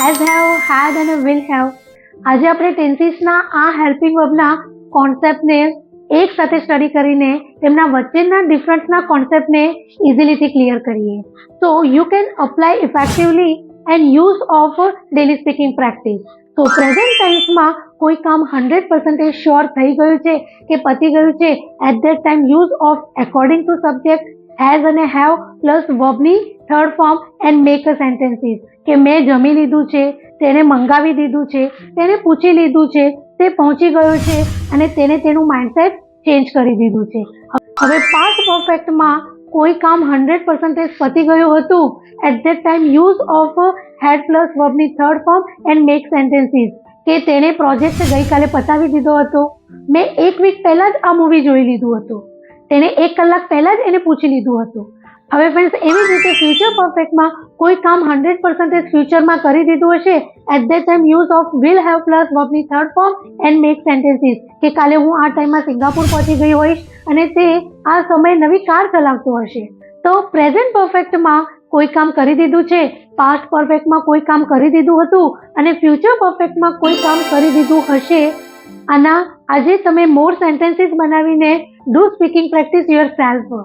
As have, હેડ અને will have. આજે આપણે ટેન્સીસના આ હેલ્પિંગ વર્બના કોન્સેપ્ટને એક સાથે સ્ટડી કરીને તેમના વચ્ચેના ડિફરન્સના કોન્સેપ્ટને ઇઝીલીથી ક્લિયર કરીએ. So you can apply effectively and use of daily speaking practice. તો પ્રેઝન્ટ ટેન્સમાં કોઈ કામ 100% શ્યોર થઈ ગયું છે કે પતી ગયું છે, at that time use of according to subject has અને હેવ પ્લસ વર્બની third form and make a sentences. કે મેં જમી લીધું છે, તેને મંગાવી દીધું છે, તેને પૂછી લીધું છે, તે પહોંચી ગયો છે અને તેને તેનું માઇન્ડસેટ ચેન્જ કરી દીધું છે. હવે પાસ્ટ પરફેક્ટમાં કોઈ કામ 100% પતી ગયું હતું, at that time use of had plus વર્બની third form and make sentences. કે તેને પ્રોજેક્ટ ગઈકાલે પતાવી દીધો હતો, મેં 1 વીક પહેલા જ આ મૂવી જોઈ લીધું હતું, તેને 1 કલાક પહેલા જ એને પૂછી લીધું હતું. હવે ફ્રેન્ડ્સ, એવી જ રીતે ફ્યુચર પરફેક્ટમાં કોઈ કામ 100% ફ્યુચરમાં કરી દીધું હશે, at that time use of will have plus વર્બની third form and make sentences. કે કાલે હું આ ટાઈમમાં સિંગાપુર પહોંચી ગઈ હોઈશ અને તે આ સમયે નવી કાર ચલાવતો હશે. તો પ્રેઝન્ટ પરફેક્ટમાં કોઈ કામ કરી દીધું છે, પાસ્ટ પરફેક્ટમાં કોઈ કામ કરી દીધું હતું અને ફ્યુચર પરફેક્ટમાં કોઈ કામ કરી દીધું હશે. આના આજે તમે મોર સેન્ટેન્સીસ બનાવીને do speaking practice your self.